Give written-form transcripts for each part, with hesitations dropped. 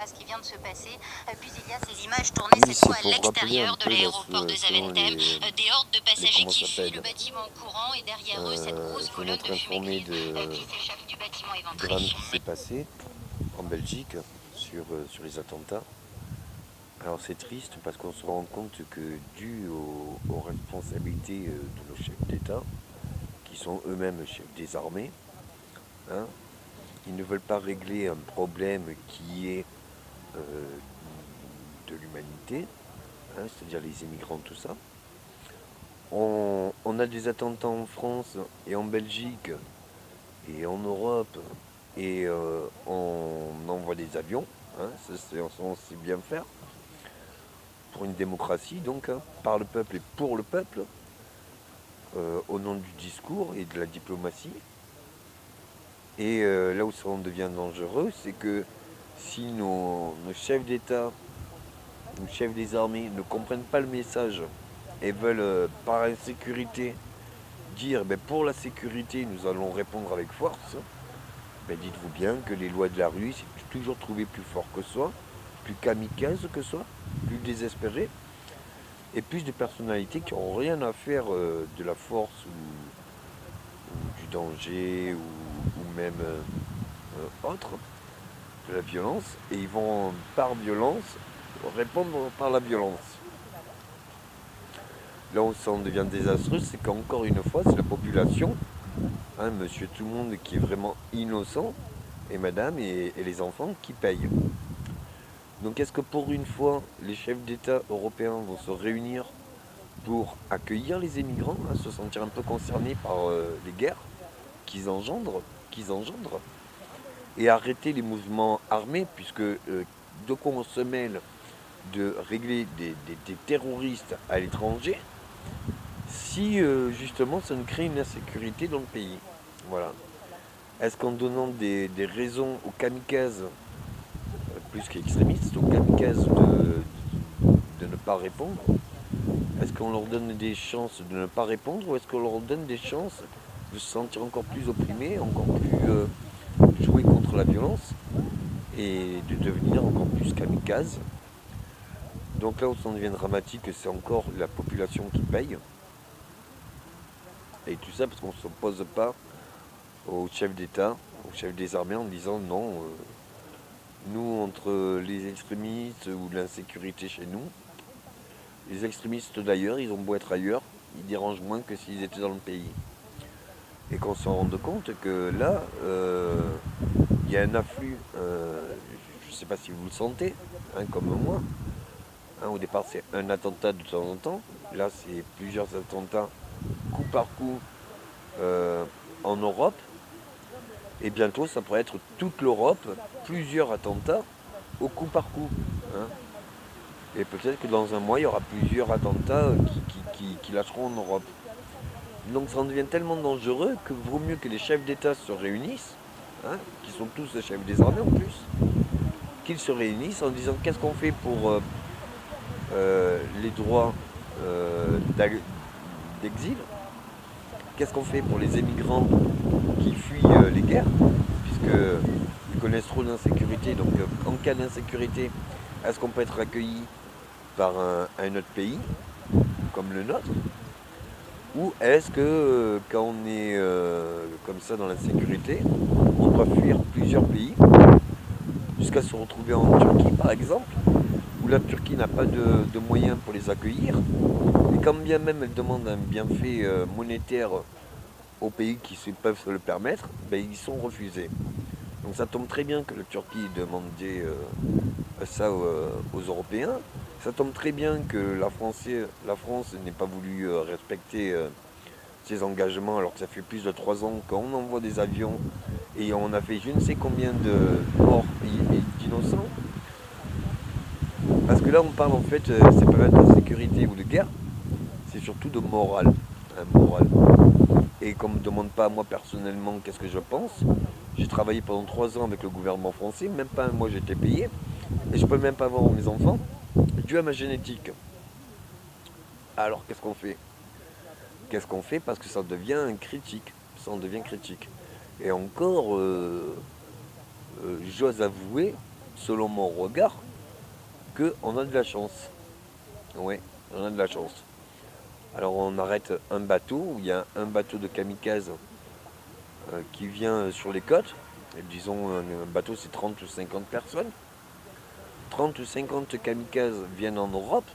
Ce qui vient de se passer, puis il y a ces images tournées Oui, cette c'est fois à pour rappeler l'extérieur un de peu la l'aéroport de situation, Zaventem, des hordes de passagers comment qui ça fuient s'appelle. le bâtiment en courant et derrière eux cette Je grosse suis colonne notre de fumée informé grise qui s'échappe du bâtiment du éventré. drame qui s'est passé en Belgique sur les attentats. Alors c'est triste parce qu'on se rend compte que dû aux responsabilités de nos chefs d'État, qui sont eux-mêmes chefs des armées, hein, ils ne veulent pas régler un problème qui est euh, de l'humanité, hein, c'est-à-dire les immigrants, tout ça. On a des attentats en France et en Belgique et en Europe et on envoie des avions, hein, on sait bien faire, pour une démocratie donc, hein, par le peuple et pour le peuple, au nom du discours et de la diplomatie. Et là où ça en devient dangereux, c'est que si nos chefs d'État, nos chefs des armées ne comprennent pas le message et veulent par insécurité dire ben, pour la sécurité nous allons répondre avec force, ben, dites-vous bien que les lois de la rue, c'est toujours trouver plus fort que soi, plus kamikaze que soi, plus désespéré, et plus de personnalités qui n'ont rien à faire de la force ou du danger ou même autre, de la violence, et ils vont par violence répondre par la violence. Là où ça en devient désastreux, c'est qu'encore une fois, c'est la population, hein, monsieur tout le monde qui est vraiment innocent, et madame et les enfants qui payent. Donc est-ce que pour une fois, les chefs d'État européens vont se réunir pour accueillir les émigrants, hein, se sentir un peu concernés par les guerres qu'ils engendrent, et arrêter les mouvements armés, puisque de quoi on se mêle de régler des terroristes à l'étranger, si justement ça nous crée une insécurité dans le pays. Voilà. Est-ce qu'en donnant des raisons aux kamikazes, plus qu'extrémistes, aux kamikazes de ne pas répondre, est-ce qu'on leur donne des chances de ne pas répondre ou est-ce qu'on leur donne des chances de se sentir encore plus opprimés, encore plus jouer contre la violence et de devenir encore plus kamikazes? Donc là où ça devient dramatique, c'est encore la population qui paye. Et tout ça parce qu'on ne s'oppose pas aux chefs d'État, aux chefs des armées en disant non, nous entre les extrémistes ou l'insécurité chez nous, les extrémistes d'ailleurs, ils ont beau être ailleurs, ils dérangent moins que s'ils étaient dans le pays. Et qu'on se rende compte que là, il y a un afflux, je ne sais pas si vous le sentez, hein, comme moi. Hein, au départ, c'est un attentat de temps en temps. Là, c'est plusieurs attentats, coup par coup, euh, en Europe. Et bientôt, ça pourrait être toute l'Europe, plusieurs attentats, au coup par coup. Hein. Et peut-être que dans un mois, il y aura plusieurs attentats qui lâcheront en Europe. Donc ça en devient tellement dangereux que vaut mieux que les chefs d'État se réunissent, hein, qui sont tous les chefs des armées en plus, qu'ils se réunissent en disant qu'est-ce qu'on fait pour les droits d'exil, qu'est-ce qu'on fait pour les émigrants qui fuient les guerres, puisqu'ils connaissent trop d'insécurité. Donc en cas d'insécurité, est-ce qu'on peut être accueilli par un autre pays, comme le nôtre? Ou est-ce que quand on est comme ça dans l'insécurité, on doit fuir plusieurs pays jusqu'à se retrouver en Turquie par exemple, où la Turquie n'a pas de moyens pour les accueillir, et quand bien même elle demande un bienfait monétaire aux pays qui peuvent se le permettre, ben, ils sont refusés. Donc ça tombe très bien que la Turquie demandait ça aux Européens. Ça tombe très bien que la France n'ait pas voulu respecter ses engagements alors que ça fait plus de 3 ans qu'on envoie des avions et on a fait je ne sais combien de morts et d'innocents. Parce que là on parle en fait, c'est pas de sécurité ou de guerre, c'est surtout de morale. Hein, morale. Et qu'on ne me demande pas moi personnellement qu'est-ce que je pense, j'ai travaillé pendant 3 ans avec le gouvernement français, même pas un mois j'étais payé, et je peux même pas avoir mes enfants, dû à ma génétique. Alors qu'est-ce qu'on fait? Qu'est-ce qu'on fait? Parce que ça devient critique. Ça en devient critique. Et encore, j'ose avouer, selon mon regard, qu'on a de la chance. Oui, on a de la chance. Alors on arrête un bateau, où il y a un bateau de kamikaze qui vient sur les côtes. Et disons, un bateau c'est 30 ou 50 personnes. 30 ou 50 kamikazes viennent en Europe,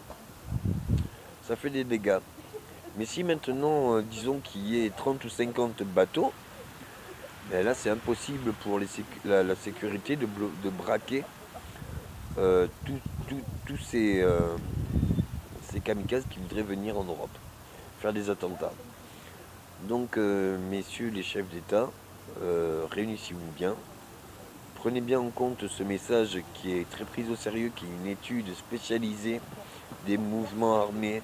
ça fait des dégâts. Mais si maintenant, disons qu'il y ait 30 ou 50 bateaux, ben là c'est impossible pour la sécurité de braquer tous ces kamikazes qui voudraient venir en Europe, faire des attentats. Donc, messieurs les chefs d'État, réunissez-vous bien. Prenez bien en compte ce message qui est très pris au sérieux, qui est une étude spécialisée des mouvements armés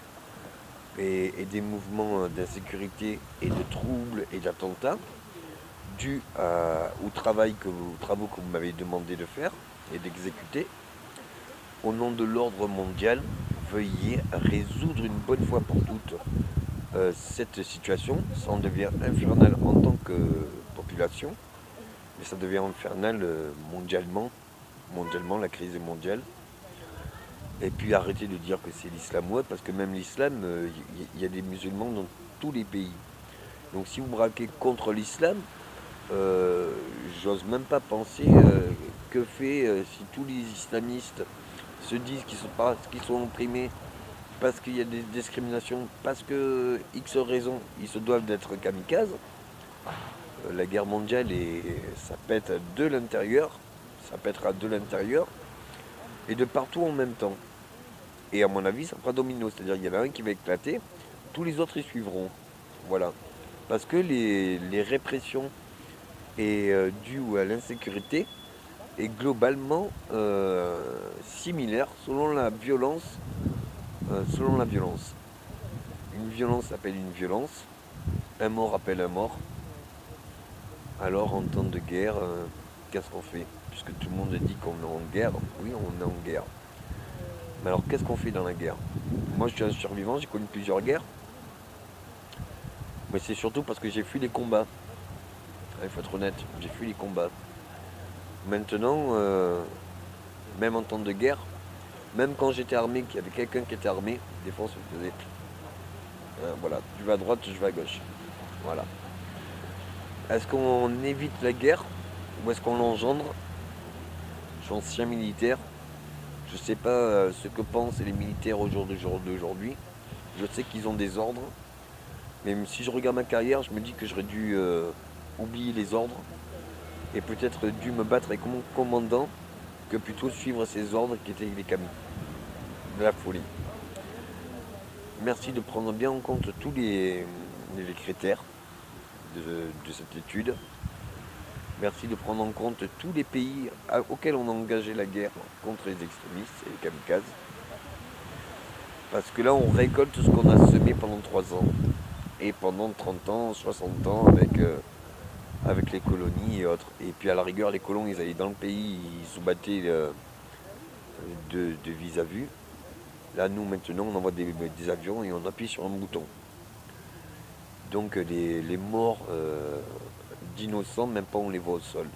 et des mouvements d'insécurité et de troubles et d'attentats dus aux travaux que vous m'avez demandé de faire et d'exécuter. Au nom de l'ordre mondial, veuillez résoudre une bonne fois pour toutes cette situation. Ça en devient infernal en tant que population, mais ça devient infernal mondialement, la crise est mondiale. Et puis arrêtez de dire que c'est l'islam, parce que même l'islam, il y a des musulmans dans tous les pays. Donc si vous braquez contre l'islam, j'ose même pas penser que fait si tous les islamistes se disent qu'ils sont opprimés parce qu'il y a des discriminations, parce que X raisons, ils se doivent d'être kamikazes. La guerre mondiale, ça pète de l'intérieur, ça pètera de l'intérieur et de partout en même temps. Et à mon avis, ça fera domino, c'est-à-dire qu'il y en a un qui va éclater, tous les autres y suivront. Voilà. Parce que les répressions dues à l'insécurité est globalement similaire selon la violence. Une violence appelle une violence, un mort appelle un mort. Alors en temps de guerre, qu'est-ce qu'on fait? Puisque tout le monde dit qu'on est en guerre, oui on est en guerre. Mais alors qu'est-ce qu'on fait dans la guerre? Moi je suis un survivant, j'ai connu plusieurs guerres. Mais c'est surtout parce que j'ai fui les combats. Il faut être honnête, j'ai fui les combats. Maintenant, même en temps de guerre, même quand j'étais armé, qu'il y avait quelqu'un qui était armé, des fois on se faisait. Voilà, je vais à droite, je vais à gauche. Voilà. Est-ce qu'on évite la guerre ou est-ce qu'on l'engendre? Je suis ancien militaire. Je ne sais pas ce que pensent les militaires au jour d'aujourd'hui. Je sais qu'ils ont des ordres. Mais si je regarde ma carrière, je me dis que j'aurais dû oublier les ordres et peut-être dû me battre avec mon commandant que plutôt suivre ses ordres qui étaient les camis. De la folie. Merci de prendre bien en compte tous les critères de cette étude. Merci de prendre en compte tous les pays auxquels on a engagé la guerre contre les extrémistes et les kamikazes. Parce que là, on récolte ce qu'on a semé pendant 3 ans. Et pendant 30 ans, 60 ans avec les colonies et autres. Et puis à la rigueur, les colons, ils allaient dans le pays, ils se battaient de vis-à-vis. Là, nous, maintenant, on envoie des avions et on appuie sur un bouton. Donc les morts d'innocents, même pas on les voit au sol.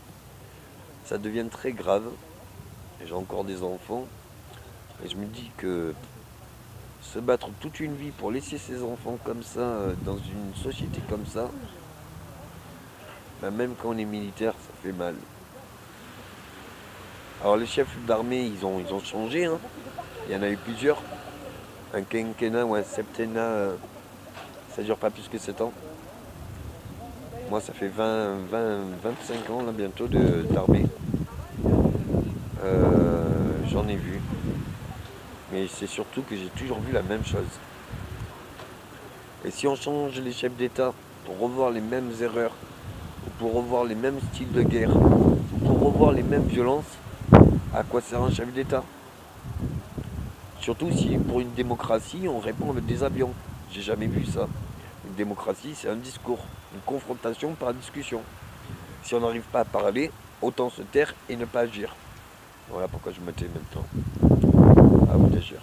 Ça devient très grave. J'ai encore des enfants. Et je me dis que se battre toute une vie pour laisser ses enfants comme ça, dans une société comme ça, ben même quand on est militaire, ça fait mal. Alors les chefs d'armée, ils ont changé. Hein. Il y en a eu plusieurs. Un quinquennat ou un septennat, ça dure pas plus que 7 ans. Moi, ça fait 25 ans là, bientôt d'armée. J'en ai vu. Mais c'est surtout que j'ai toujours vu la même chose. Et si on change les chefs d'État pour revoir les mêmes erreurs, pour revoir les mêmes styles de guerre, pour revoir les mêmes violences, à quoi sert un chef d'État? Surtout si pour une démocratie, on répond avec des avions. J'ai jamais vu ça. Une démocratie, c'est un discours, une confrontation par discussion. Si on n'arrive pas à parler, autant se taire et ne pas agir. Voilà pourquoi je me tais maintenant. À vous d'agir.